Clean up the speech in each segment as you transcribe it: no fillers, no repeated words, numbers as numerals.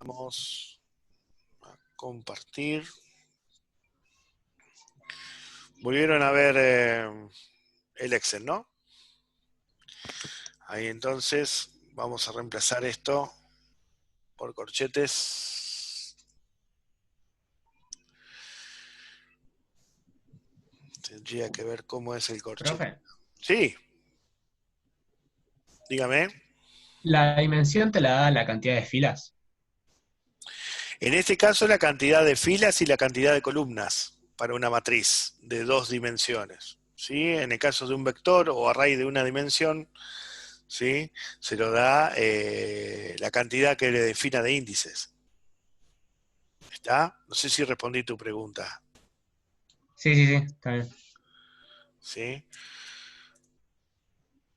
Vamos a compartir. Volvieron a ver el Excel, ¿no? Ahí entonces vamos a reemplazar esto por corchetes. Tendría que ver cómo es el corchete. Profe, Sí, dígame. ¿la dimensión te la da la cantidad de filas? En este caso la cantidad de filas y la cantidad de columnas para una matriz de 2 dimensiones. ¿Sí? En el caso de un vector o array de una dimensión, ¿sí? Se lo da la cantidad que le defina de índices. ¿Está? No sé si respondí tu pregunta. Sí, sí, sí, está bien. ¿Sí?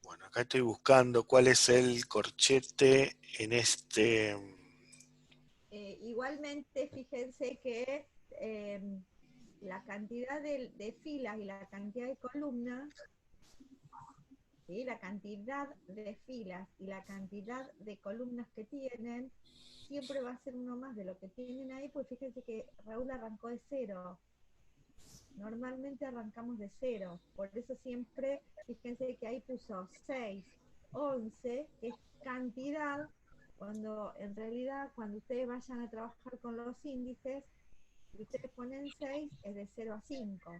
Bueno, acá estoy buscando cuál es el corchete en este... Igualmente, fíjense que la cantidad de filas y la cantidad de columnas, ¿sí? La cantidad de filas y la cantidad de columnas que tienen, siempre va a ser uno más de lo que tienen ahí, pues fíjense que Raúl arrancó de cero. Normalmente arrancamos de cero, por eso siempre, fíjense que ahí puso 6, 11, que es cantidad, cuando en realidad cuando ustedes vayan a trabajar con los índices, y ustedes ponen 6, es de 0 a 5.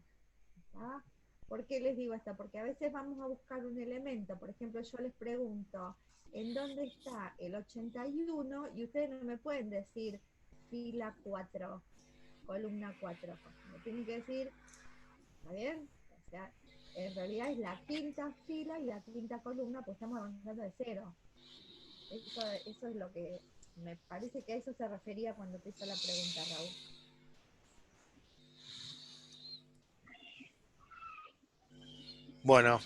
¿Tá? ¿Por qué les digo esto? Porque a veces vamos a buscar un elemento, por ejemplo, yo les pregunto, ¿en dónde está el 81? Y ustedes no me pueden decir fila 4, columna 4. Me tienen que decir, ¿está bien? O sea, en realidad es la quinta fila y la quinta columna, pues estamos avanzando de cero. Eso es lo que me parece que a eso se refería cuando te hizo la pregunta, Raúl. Bueno,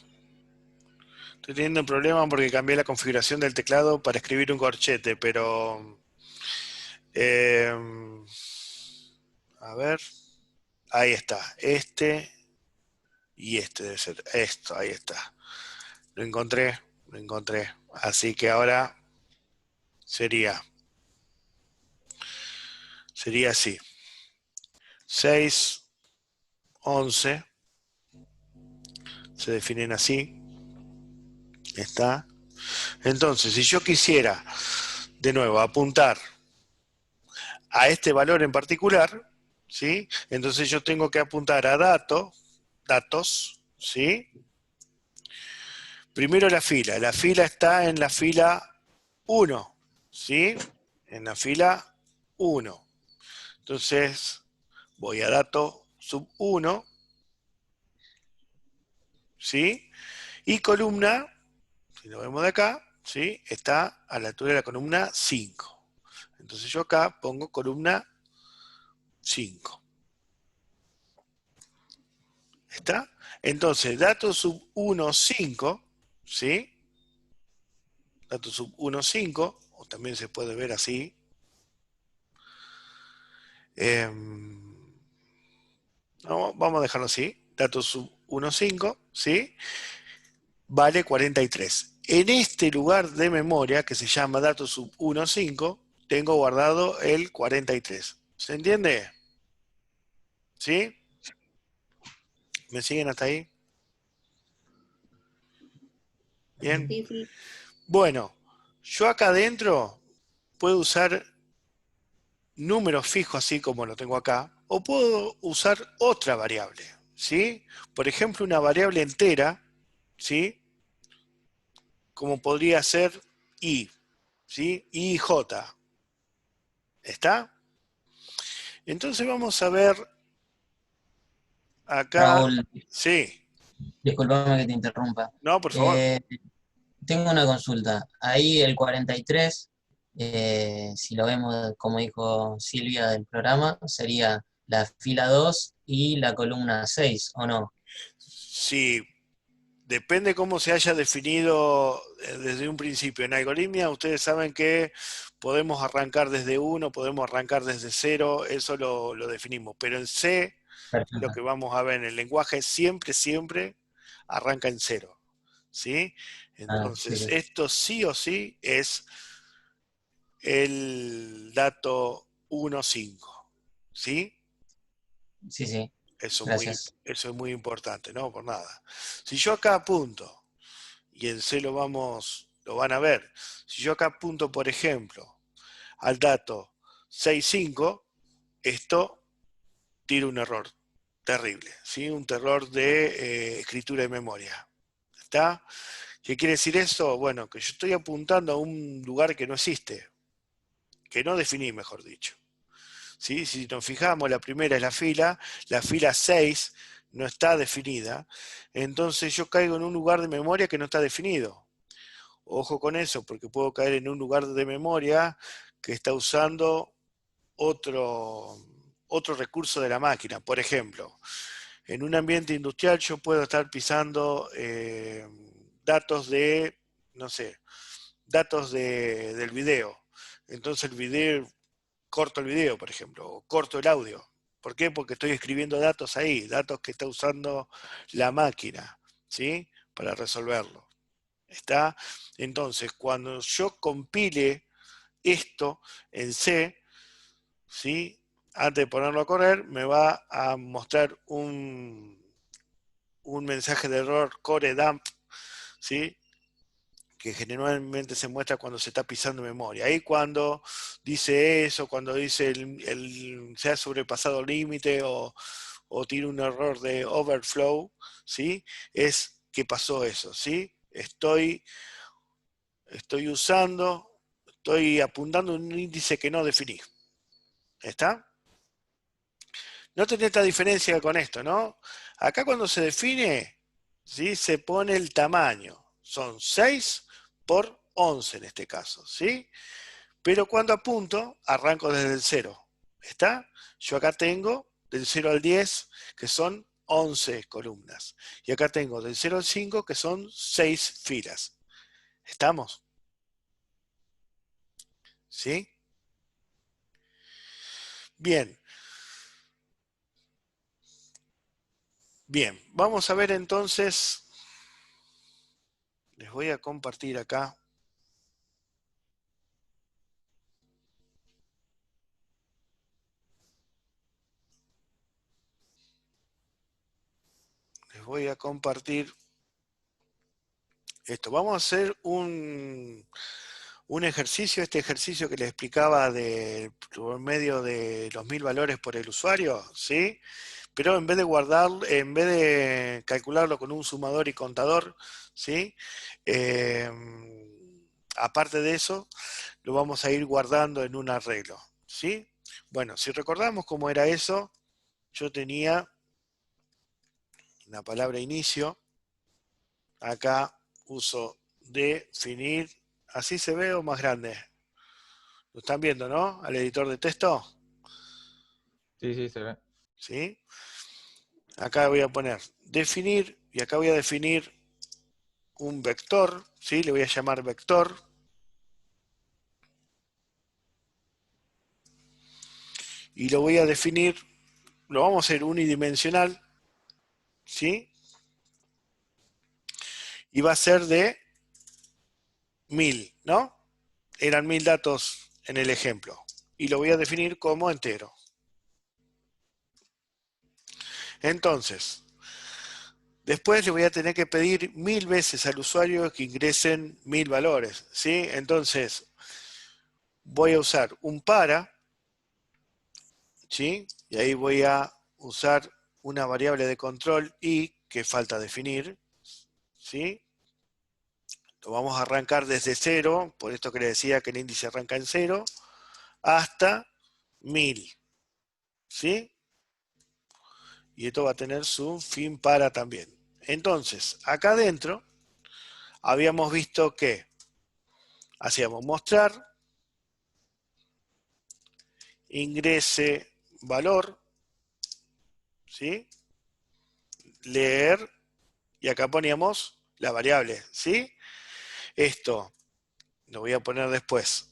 estoy teniendo un problema porque cambié la configuración del teclado para escribir un corchete, pero... a ver... Ahí está, este y este debe ser esto, ahí está. Lo encontré, lo encontré. Así que ahora sería así. 6, 11, se definen así. Está. Entonces, si yo quisiera, de nuevo, apuntar a este valor en particular, ¿sí? Entonces yo tengo que apuntar a datos, ¿sí? Primero la fila está en la fila 1, ¿sí? En la fila 1. Entonces voy a dato sub 1, ¿sí? Y columna, si lo vemos de acá, ¿sí? Está a la altura de la columna 5. Entonces yo acá pongo columna 5. ¿Está? Entonces, dato sub 1, 5, ¿sí? Dato sub 1, 5, o también se puede ver así. No, vamos a dejarlo así. Dato sub 1, 5, ¿sí? Vale 43. En este lugar de memoria, que se llama dato sub 1, 5, tengo guardado el 43. ¿Se entiende? ¿Sí? ¿Me siguen hasta ahí? Bien. Sí, sí. Bueno, yo acá adentro puedo usar números fijos así como lo tengo acá, o puedo usar otra variable, ¿sí? Por ejemplo, una variable entera, ¿sí? Como podría ser i, ¿sí? I y j. ¿Está? Entonces vamos a ver acá, Raúl, sí, discúlpame que te interrumpa. no, por favor. Eh, Tengo una consulta. Ahí el 43, si lo vemos como dijo Silvia del programa, sería la fila 2 y la columna 6, ¿o no? Sí, depende cómo se haya definido desde un principio. En algoritmia ustedes saben que podemos arrancar desde 1, podemos arrancar desde 0, eso lo definimos. Pero en C, lo Perfecto. que vamos a ver en el lenguaje, siempre arranca en 0. ¿Sí? Ah, sí, Entonces, sí. esto sí o sí es el dato 1,5. ¿Sí? Sí, sí, gracias. Eso es muy importante, ¿no? Por nada. Si yo acá apunto, y en C lo van a ver, si yo acá apunto, por ejemplo, al dato 6,5, esto tira un error terrible, ¿sí? Un error de escritura de memoria. ¿Está? ¿Qué quiere decir eso? Bueno, que yo estoy apuntando a un lugar que no existe, que no definí, mejor dicho. ¿Sí? Si nos fijamos, la primera es la fila 6 no está definida, entonces yo caigo en un lugar de memoria que no está definido. Ojo con eso, porque puedo caer en un lugar de memoria que está usando otro recurso de la máquina. Por ejemplo, en un ambiente industrial yo puedo estar pisando datos de, no sé, del video. Entonces corto el video, por ejemplo, o corto el audio. ¿Por qué? Porque estoy escribiendo datos ahí, datos que está usando la máquina, ¿sí? Para resolverlo. ¿Está? Entonces, cuando yo compile esto en C, ¿sí? Antes de ponerlo a correr, me va a mostrar un mensaje de error core dump, ¿sí? Que generalmente se muestra cuando se está pisando memoria. Ahí cuando dice eso, cuando dice se ha sobrepasado el límite o tiene un error de overflow, ¿sí? Es que pasó eso, ¿sí? Estoy apuntando un índice que no definí. ¿Está? No tiene esta diferencia con esto, ¿no? Acá cuando se define, ¿sí? Se pone el tamaño. Son 6 por 11 en este caso, ¿sí? Pero cuando apunto, arranco desde el 0. ¿Está? Yo acá tengo del 0 al 10, que son 11 columnas. Y acá tengo del 0 al 5, que son 6 filas. ¿Estamos? ¿Sí? Bien. Bien, vamos a ver entonces, les voy a compartir acá. Les voy a compartir esto. Vamos a hacer un ejercicio, este ejercicio que les explicaba por medio de los 1000 valores por el usuario, ¿sí? Pero en vez de calcularlo con un sumador y contador, ¿sí? Aparte de eso, lo vamos a ir guardando en un arreglo, ¿sí? Bueno, si recordamos cómo era eso, yo tenía la palabra inicio, acá uso definir, así se ve o más grande. ¿Lo están viendo, no? Al editor de texto, Sí, sí, se ve. ¿sí? Acá voy a poner definir y acá voy a definir un vector, ¿sí? Le voy a llamar vector. Y lo voy a definir, lo vamos a hacer unidimensional, ¿sí? Y va a ser de 1000, ¿no? Eran 1000 datos en el ejemplo. Y lo voy a definir como entero. Entonces, después le voy a tener que pedir 1000 veces al usuario que ingresen 1000 valores, ¿sí? Entonces, voy a usar un para, ¿sí? Y ahí voy a usar una variable de control y que falta definir, ¿sí? Lo vamos a arrancar desde 0, por esto que le decía que el índice arranca en 0, hasta 1000, ¿sí? Y esto va a tener su fin para también. Entonces, acá adentro, habíamos visto que hacíamos mostrar, ingrese valor, ¿sí? Leer, y acá poníamos la variable, ¿sí? Esto lo voy a poner después,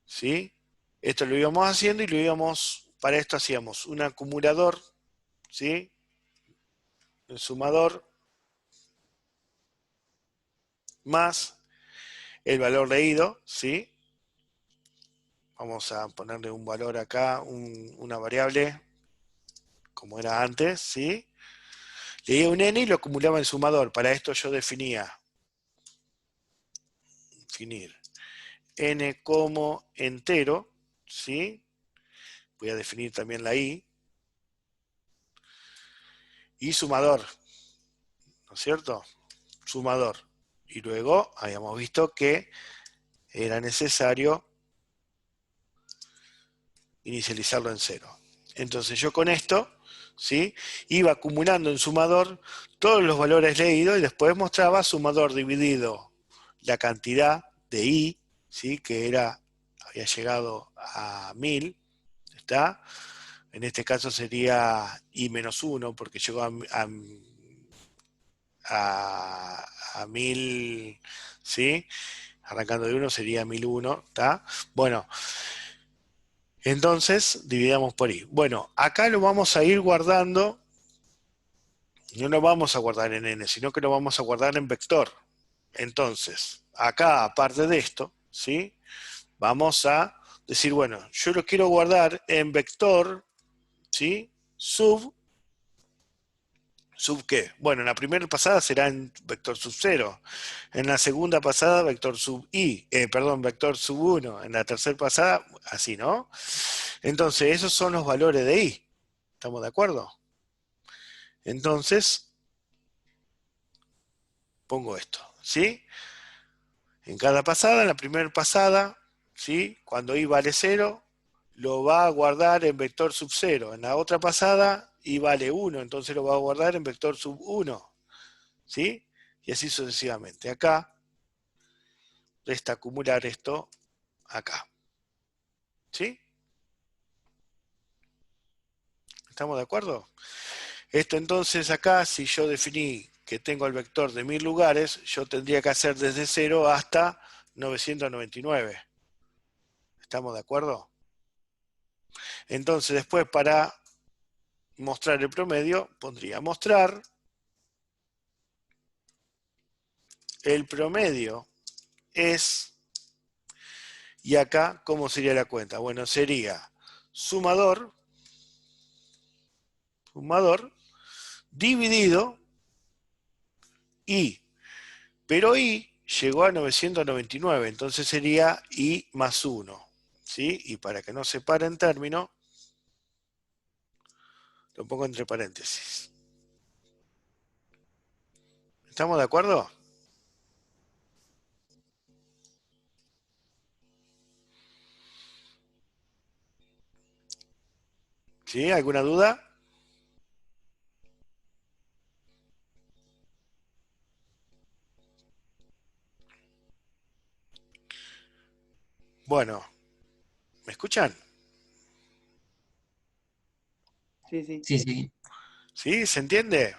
¿sí? Esto lo íbamos haciendo y para esto hacíamos un acumulador, ¿sí? El sumador más el valor leído, ¿sí? Vamos a ponerle un valor acá, una variable, como era antes, ¿sí? Leía un n y lo acumulaba en sumador. Para esto yo definir n como entero, ¿sí? Voy a definir también la i. Y sumador, ¿no es cierto? Sumador. Y luego habíamos visto que era necesario inicializarlo en 0. Entonces yo con esto, ¿sí? Iba acumulando en sumador todos los valores leídos y después mostraba sumador dividido la cantidad de i, ¿sí? Que había llegado a 1000, ¿está? En este caso sería i menos 1 porque llegó a 1000, ¿sí? Arrancando de 1 sería 1001, ¿está? Bueno, entonces dividamos por i. Bueno, acá lo vamos a ir guardando, no lo vamos a guardar en n, sino que lo vamos a guardar en vector. Entonces, acá, aparte de esto, ¿sí? Vamos a decir, bueno, yo lo quiero guardar en vector, ¿sí? ¿Sub qué? Bueno, en la primera pasada será en vector sub 0. En la segunda pasada, vector sub i. Vector sub 1. En la tercera pasada, así, ¿no? Entonces, esos son los valores de i. ¿Estamos de acuerdo? Entonces, pongo esto, ¿sí? En cada pasada, en la primera pasada, ¿sí? Cuando i vale 0, lo va a guardar en vector sub 0. En la otra pasada, i vale 1, entonces lo va a guardar en vector sub 1. ¿Sí? Y así sucesivamente. Acá resta acumular esto acá. ¿Sí? ¿Estamos de acuerdo? Esto entonces acá, si yo definí que tengo el vector de 1000 lugares, yo tendría que hacer desde 0 hasta 999. ¿Estamos de acuerdo? Entonces después para mostrar el promedio, pondría mostrar el promedio es, y acá, ¿cómo sería la cuenta? Bueno, sería sumador dividido i, pero i llegó a 999, entonces sería i más 1, ¿sí? Y para que no se pare en término, lo pongo entre paréntesis. ¿Estamos de acuerdo? ¿Sí? ¿Alguna duda? Bueno, ¿me escuchan? Sí, sí. Sí, sí. ¿Sí? ¿Se entiende?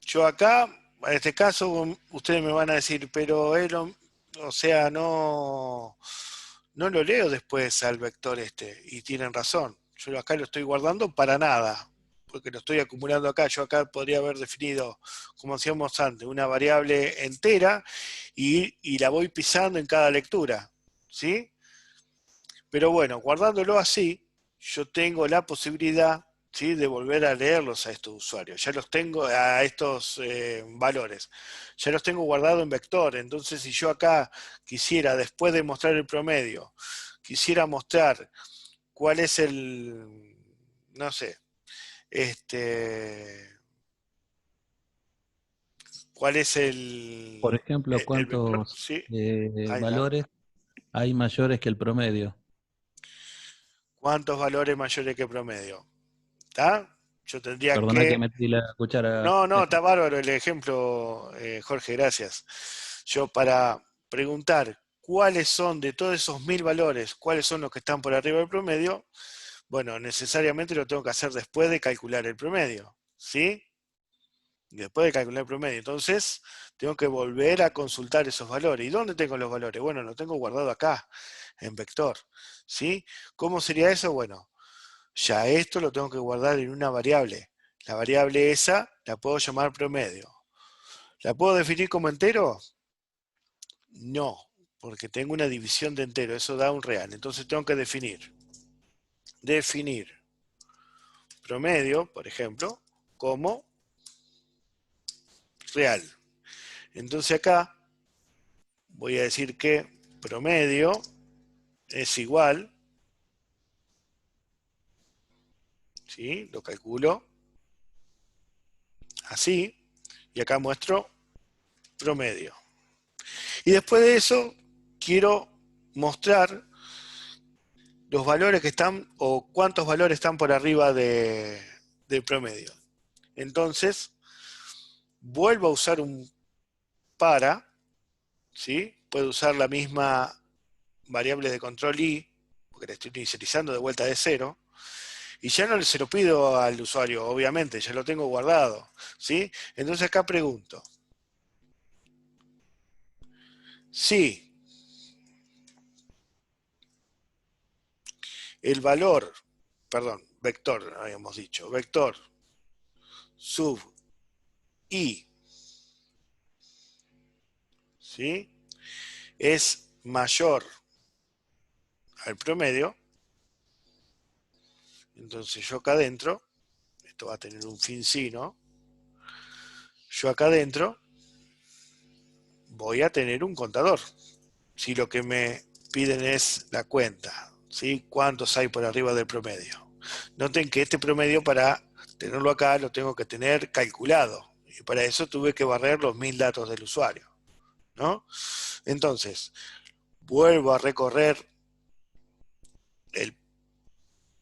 Yo acá, en este caso, ustedes me van a decir, pero él, o sea, no lo leo después al vector este, y tienen razón. Yo acá lo estoy guardando para nada, porque lo estoy acumulando acá. Yo acá podría haber definido, como decíamos antes, una variable entera y la voy pisando en cada lectura, ¿sí? Pero bueno, guardándolo así, yo tengo la posibilidad, ¿sí?, de volver a leerlos a estos usuarios. Ya los tengo, a estos valores. Ya los tengo guardados en vector. Entonces, si yo acá quisiera, después de mostrar el promedio, quisiera mostrar cuál es el, no sé, cuál es Por ejemplo, el vector, ¿cuántos ¿sí? Ahí está. valores hay mayores que el promedio? ¿Cuántos valores mayores que promedio? ¿Está? Yo tendría Perdona que que... metí la cuchara. No, está bárbaro el ejemplo, Jorge, gracias. Yo para preguntar cuáles son de todos esos 1000 valores, cuáles son los que están por arriba del promedio, bueno, necesariamente lo tengo que hacer después de calcular el promedio, ¿sí? Después de calcular el promedio. Entonces, tengo que volver a consultar esos valores. ¿Y dónde tengo los valores? Bueno, los tengo guardado acá, en vector, ¿sí? ¿Cómo sería eso? Bueno, ya esto lo tengo que guardar en una variable. La variable esa la puedo llamar promedio. ¿La puedo definir como entero? No, porque tengo una división de entero, eso da un real. Entonces tengo que definir promedio, por ejemplo, como real. Entonces acá voy a decir que promedio es igual, ¿sí? Lo calculo así, y acá muestro promedio. Y después de eso, quiero mostrar los valores que están, o cuántos valores están por arriba del promedio. Entonces, vuelvo a usar un para, ¿sí? Puedo usar la misma variable de control i, porque la estoy inicializando de vuelta de cero, y ya no se lo pido al usuario, obviamente, ya lo tengo guardado, ¿sí? Entonces acá pregunto, si el valor, perdón, vector, habíamos dicho, vector sub i, ¿sí? Es mayor al promedio, entonces yo acá adentro, esto va a tener un fin sí, ¿no? Yo acá adentro voy a tener un contador. Si lo que me piden es la cuenta, ¿sí? ¿Cuántos hay por arriba del promedio? Noten que este promedio, para tenerlo acá, lo tengo que tener calculado. Y para eso tuve que barrer los 1000 datos del usuario, ¿no? Entonces, vuelvo a recorrer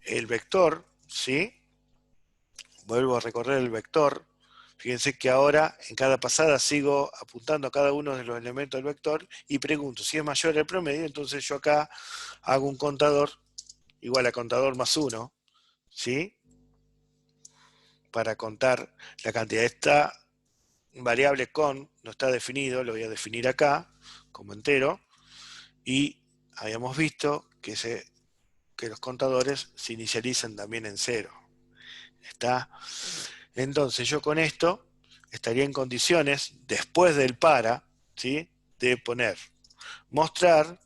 el vector, ¿sí? Vuelvo a recorrer el vector. Fíjense que ahora en cada pasada sigo apuntando a cada uno de los elementos del vector y pregunto si es mayor el promedio, entonces yo acá hago un contador igual a contador más 1, ¿sí? Para contar la cantidad. Esta variable con no está definido, lo voy a definir acá como entero, y habíamos visto que, que los contadores se inicializan también en 0. ¿Está? Entonces yo con esto estaría en condiciones, después del para, ¿sí? De poner mostrar,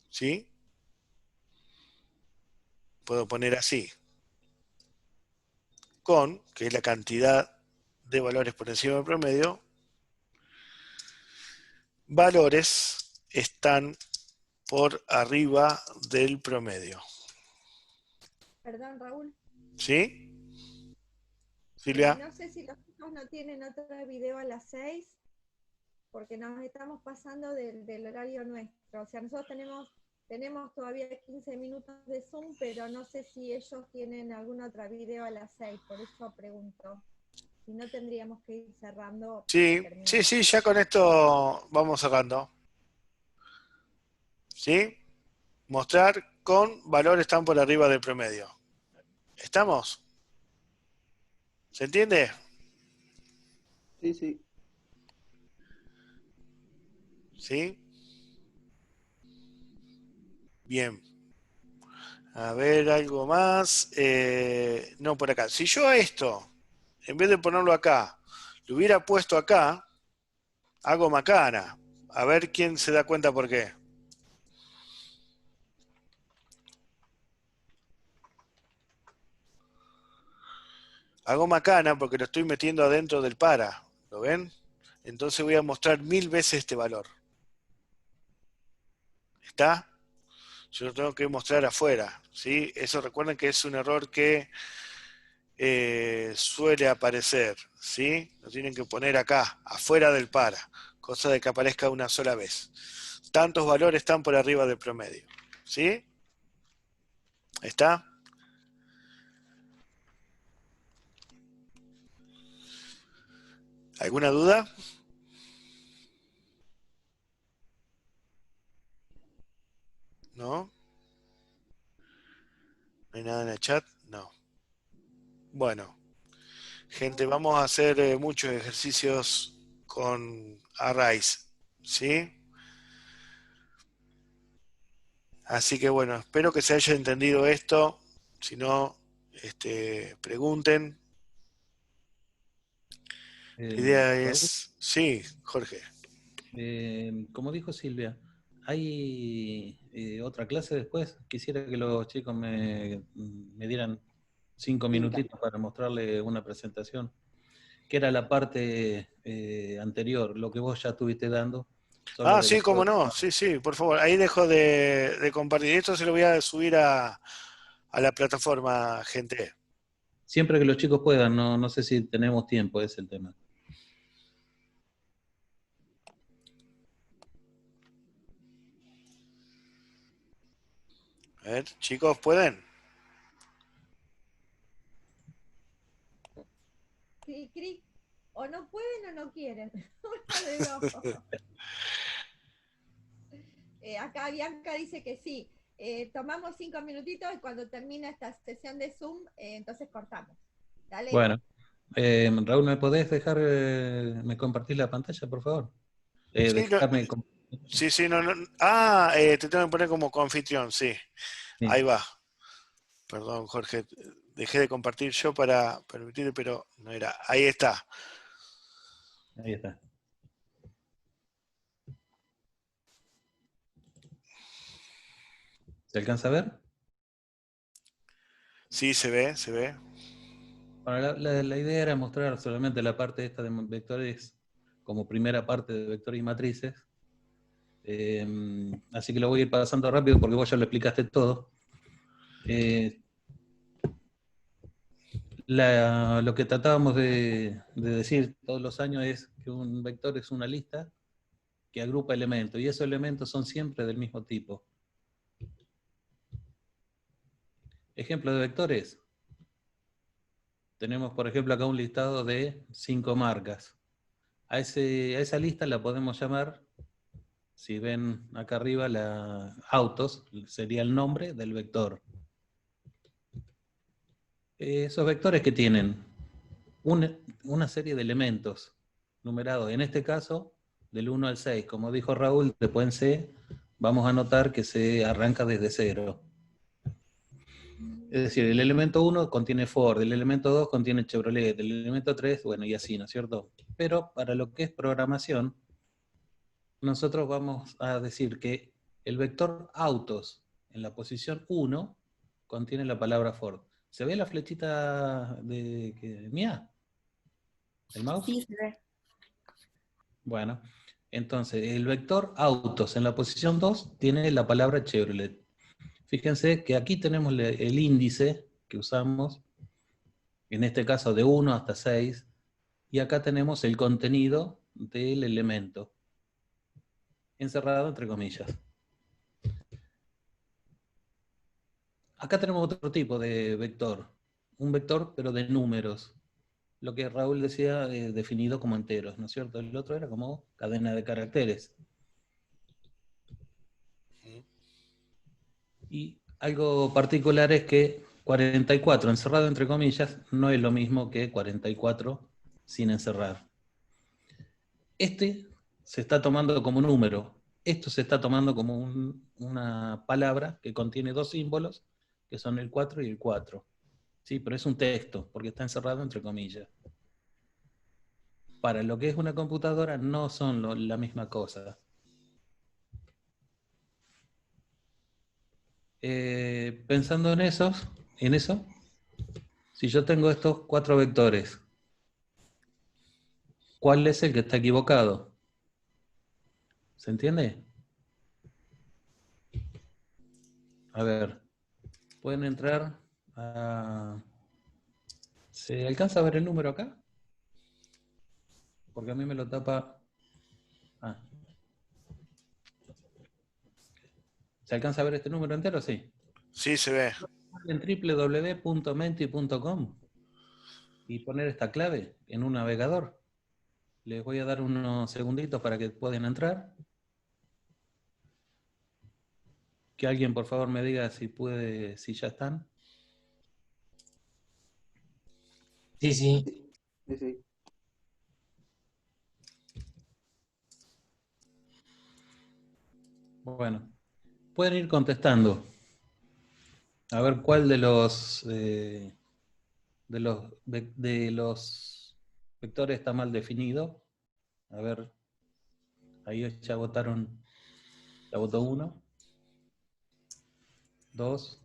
¿sí? Puedo poner así, con, que es la cantidad de valores por encima del promedio, valores están por arriba del promedio. Perdón, Raúl. ¿Sí? Silvia. No sé si los chicos no tienen otro video a las 6, porque nos estamos pasando del horario nuestro. O sea, nosotros tenemos todavía 15 minutos de Zoom, pero no sé si ellos tienen algún otro video a las 6, por eso pregunto. Si no, tendríamos que ir cerrando. Sí, sí, ya con esto vamos cerrando. ¿Sí? Mostrar con valores están por arriba del promedio. ¿Estamos? ¿Se entiende? Sí, sí. ¿Sí? Bien. A ver, algo más. No, por acá. Si yo a esto, en vez de ponerlo acá, lo hubiera puesto acá, hago macana. A ver quién se da cuenta por qué. Hago macana porque lo estoy metiendo adentro del para. ¿Lo ven? Entonces voy a mostrar 1000 veces este valor. ¿Está? Yo lo tengo que mostrar afuera. ¿Sí? Eso recuerden que es un error que suele aparecer. ¿Sí? Lo tienen que poner acá, afuera del para. Cosa de que aparezca una sola vez. Tantos valores están por arriba del promedio. ¿Sí? ¿Está? ¿Alguna duda? ¿No? ¿No hay nada en el chat? No. Bueno, gente, vamos a hacer muchos ejercicios con Arrays, ¿sí? Así que bueno, espero que se haya entendido esto. Si no, pregunten. La idea Raúl, es... Sí, Jorge. Como dijo Silvia, hay otra clase después. Quisiera que los chicos me dieran 5 minutitos para mostrarle una presentación, que era la parte anterior, lo que vos ya estuviste dando. Ah, sí, cómo no. Sí, sí, por favor. Ahí dejo de compartir. Esto se lo voy a subir a la plataforma, gente. Siempre que los chicos puedan, no sé si tenemos tiempo, es el tema. A ver, chicos, ¿pueden? Sí, Cris, o no pueden o no quieren. Una de dos. Acá Bianca dice que sí. Tomamos 5 minutitos y cuando termina esta sesión de Zoom, entonces cortamos. Dale. Bueno, Raúl, ¿me podés dejar, me compartir la pantalla, por favor? Sí, Dejarme sí, no. Ah, te tengo que poner como coanfitrión, sí. Sí. Ahí va. Perdón, Jorge. Dejé de compartir yo para permitir, pero no era. Ahí está. Ahí está. ¿Se alcanza a ver? Sí, se ve, se ve. Bueno, la idea era mostrar solamente la parte esta de vectores como primera parte de vectores y matrices. Así que lo voy a ir pasando rápido porque vos ya lo explicaste todo. Lo que tratábamos de decir todos los años es que un vector es una lista que agrupa elementos, y esos elementos son siempre del mismo tipo. Ejemplo de vectores. Tenemos, por ejemplo, acá un listado de 5 marcas. A esa lista la podemos llamar, si ven acá arriba, autos, sería el nombre del vector. Esos vectores que tienen una serie de elementos numerados, en este caso, del 1 al 6. Como dijo Raúl, después en C, vamos a notar que se arranca desde 0. Es decir, el elemento 1 contiene Ford, el elemento 2 contiene Chevrolet, el elemento 3, bueno, y así, ¿no es cierto? Pero para lo que es programación, nosotros vamos a decir que el vector autos en la posición 1 contiene la palabra Ford. ¿Se ve la flechita mía? ¿El mouse? Sí, se ve. Bueno, entonces el vector autos en la posición 2 tiene la palabra Chevrolet. Fíjense que aquí tenemos el índice que usamos, en este caso de 1 hasta 6, y acá tenemos el contenido del elemento, encerrado entre comillas. Acá tenemos otro tipo de vector, un vector pero de números, lo que Raúl decía definido como enteros, ¿no es cierto? El otro era como cadena de caracteres. Y algo particular es que 44 encerrado entre comillas no es lo mismo que 44 sin encerrar. Este se está tomando como número, esto se está tomando como una palabra que contiene 2 símbolos, que son el 4 y el 4. Sí, pero es un texto, porque está encerrado entre comillas. Para lo que es una computadora no son la misma cosa. Pensando en eso, si yo tengo estos 4 vectores, ¿cuál es el que está equivocado? ¿Se entiende? A ver, pueden entrar a... ¿Se alcanza a ver el número acá? Porque a mí me lo tapa... Ah. ¿Se alcanza a ver este número entero? Sí. Sí, se ve. En www.menti.com y poner esta clave en un navegador. Les voy a dar unos segunditos para que puedan entrar. Que alguien por favor me diga si puede, si ya están. Sí, sí. Sí, sí. Bueno, pueden ir contestando. A ver cuál de los vectores está mal definido. A ver, Ahí ya votaron, ya votó 1, 2.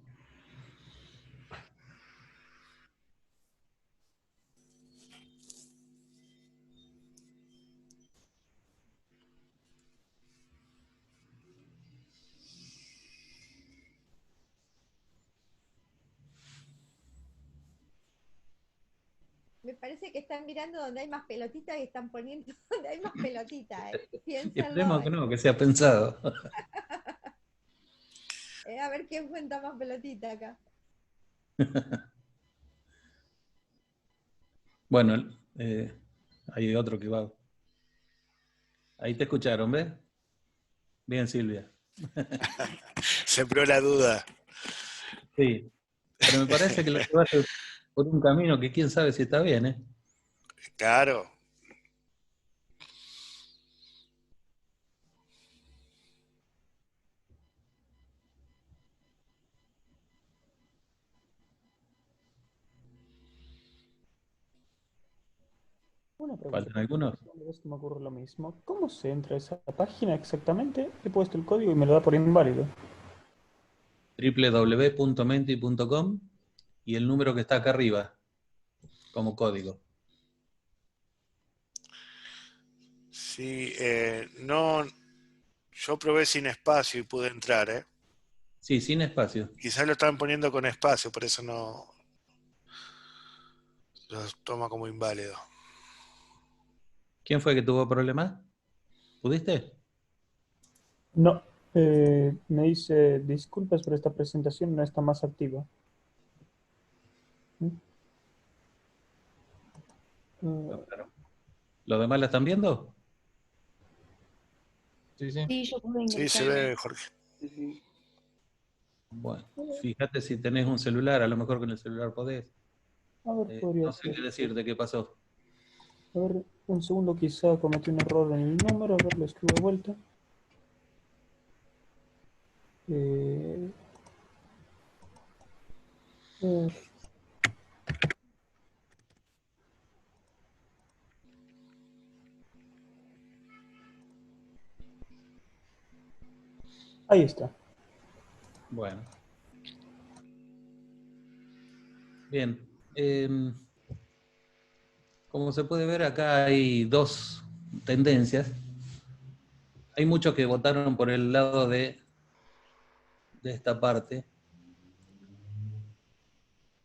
Me parece que están mirando donde hay más pelotitas y están poniendo donde hay más pelotitas. Piénsenlo. Esperemos que no, que sea pensado. A ver quién cuenta más pelotita acá. Bueno, hay otro que va. Ahí te escucharon, ¿ves? Bien, Silvia. Sembró la duda. Sí, pero me parece que lo llevaste por un camino que quién sabe si está bien, ¿eh? Claro. Una pregunta. ¿Faltan algunos? Cada vez que me ocurre lo mismo, ¿cómo se entra a esa página exactamente? He puesto el código y me lo da por inválido. www.menti.com y el número que está acá arriba, como código. Sí, no, yo probé sin espacio y pude entrar, ¿eh? Sí, sin espacio. Quizás lo estaban poniendo con espacio, por eso no lo toma como inválido. ¿Quién fue que tuvo problemas? ¿Pudiste? No, me dice disculpas, pero esta presentación no está más activa. ¿Mm? Claro. ¿Los demás la están viendo? Sí, sí. Sí, yo pude Sí, se ingresar. ve, Jorge. Sí, sí. Bueno, fíjate si tenés un celular, a lo mejor con el celular podés. A ver, podría No sé ser. qué decirte qué pasó. A ver, un segundo, quizá cometí un error en el número. A ver, lo escribo de vuelta. Eh, a ver. Ahí está. Bueno. Bien. Como se puede ver, acá hay dos tendencias. Hay muchos que votaron por el lado de esta parte.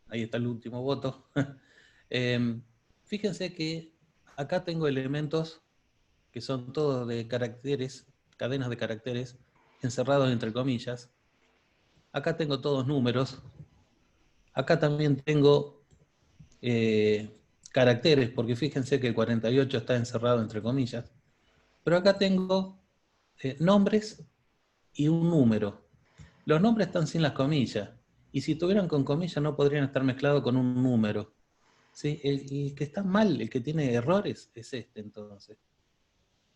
Ahí está el último voto. Fíjense que acá tengo elementos que son todos de caracteres, cadenas de caracteres, encerrados entre comillas. Acá tengo todos números. Acá también tengo caracteres, porque fíjense que el 48 está encerrado entre comillas. Pero acá tengo nombres y un número. Los nombres están sin las comillas. Y si tuvieran con comillas no podrían estar mezclados con un número. ¿Sí? El que está mal, el que tiene errores, es este entonces.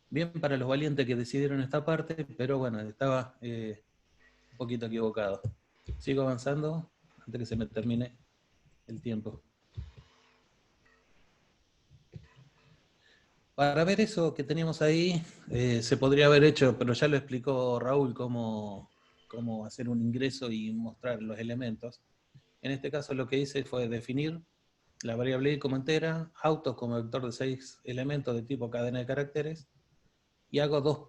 Bien para los valientes que decidieron esta parte, pero bueno, estaba un poquito equivocado. Sigo avanzando antes que se me termine el tiempo. Para ver eso que teníamos ahí, se podría haber hecho, pero ya lo explicó Raúl, cómo hacer un ingreso y mostrar los elementos. En este caso lo que hice fue definir la variable i como entera, autos como vector de 6 elementos de tipo cadena de caracteres, y hago dos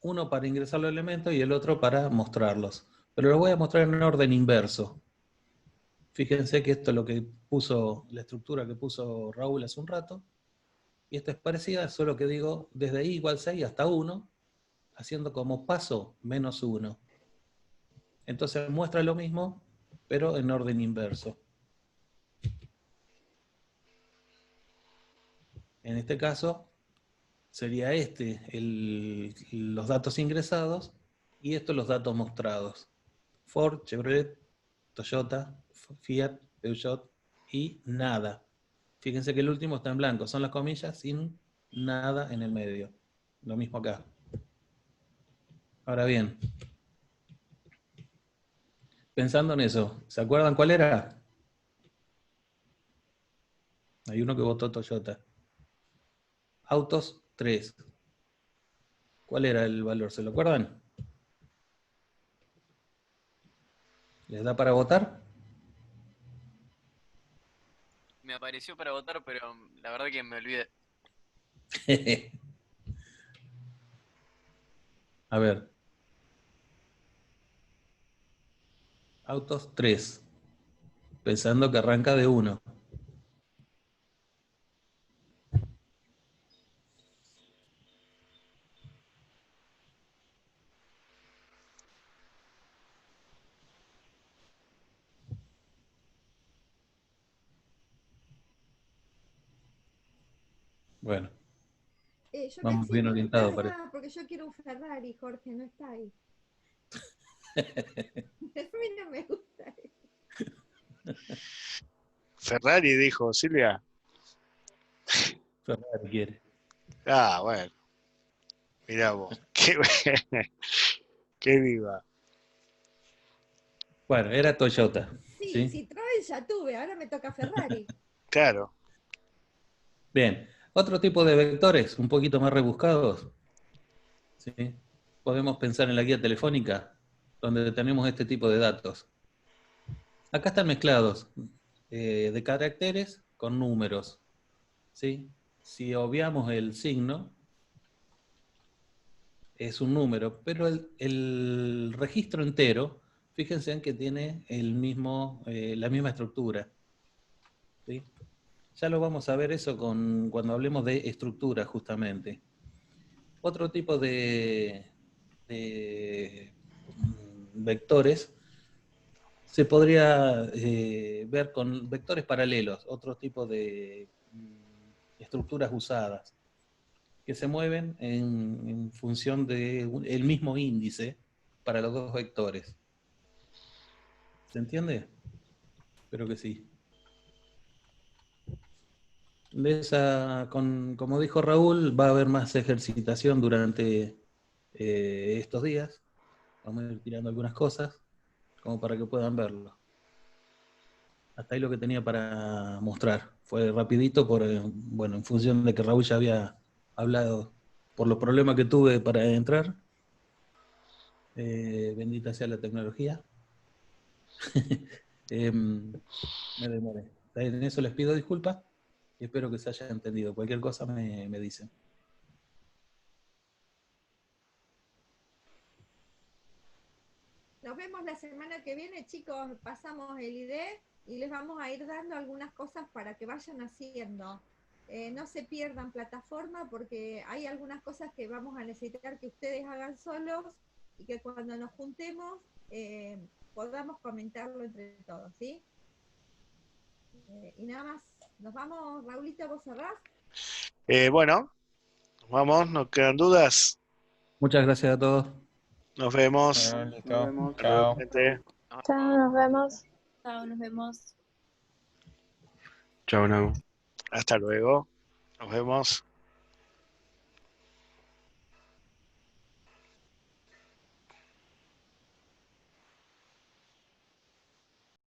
uno para ingresar los elementos y el otro para mostrarlos. Pero lo voy a mostrar en orden inverso. Fíjense que esto es lo que puso, la estructura que puso Raúl hace un rato, y esto es parecida, solo que digo desde i igual 6 hasta 1, haciendo como paso menos 1. Entonces muestra lo mismo, pero en orden inverso. En este caso, sería los datos ingresados, y estos los datos mostrados. Ford, Chevrolet, Toyota, Fiat, Peugeot y nada. Fíjense que el último está en blanco, son las comillas sin nada en el medio. Lo mismo acá. Ahora bien, pensando en eso, ¿se acuerdan cuál era? Hay uno que votó Toyota. Autos, 3. ¿Cuál era el valor? ¿Se lo acuerdan? ¿Les da para votar? Me apareció para votar, pero la verdad que me olvidé. A ver. Autos 3. Pensando que arranca de 1. Bueno, Yo vamos pensé bien que me orientados, parece. porque yo quiero un Ferrari, Jorge, no está ahí. A mí no me gusta. Ferrari dijo, Silvia. Ferrari quiere. Ah, bueno. Mirá vos. Qué viva. Bueno, era Toyota. Sí, ¿Sí? Citroën ya tuve, ahora me toca Ferrari. Claro. Bien. Otro tipo de vectores, un poquito más rebuscados. ¿Sí? Podemos pensar en la guía telefónica, donde tenemos este tipo de datos. Acá están mezclados de caracteres con números. ¿Sí? Si obviamos el signo, es un número, pero el registro entero, fíjense en que tiene la misma estructura. ¿Sí? Ya lo vamos a ver eso cuando hablemos de estructura, justamente. Otro tipo de vectores se podría ver con vectores paralelos, otro tipo de estructuras usadas, que se mueven en función del mismo índice para los dos vectores. ¿Se entiende? Espero que sí. Como dijo Raúl, va a haber más ejercitación durante estos días. Vamos a ir tirando algunas cosas, como para que puedan verlo. Hasta ahí lo que tenía para mostrar. Fue rapidito, en función de que Raúl ya había hablado por los problemas que tuve para entrar. Bendita sea la tecnología. Me demoré. En eso les pido disculpas y espero que se haya entendido. Cualquier cosa me dicen. Nos vemos la semana que viene, chicos. Pasamos el ID y les vamos a ir dando algunas cosas para que vayan haciendo. No se pierdan plataforma porque hay algunas cosas que vamos a necesitar que ustedes hagan solos y que cuando nos juntemos podamos comentarlo entre todos, ¿sí? Y nada más. Nos vamos, Raulito, ¿vos cerrás? Bueno, vamos, no quedan dudas. Muchas gracias a todos. Nos vemos. Bueno, Nos listo. vemos. Hasta luego, Chao. gente. Chao, nos vemos. Chao, nos vemos. Chao, Nau. Hasta luego. Nos vemos.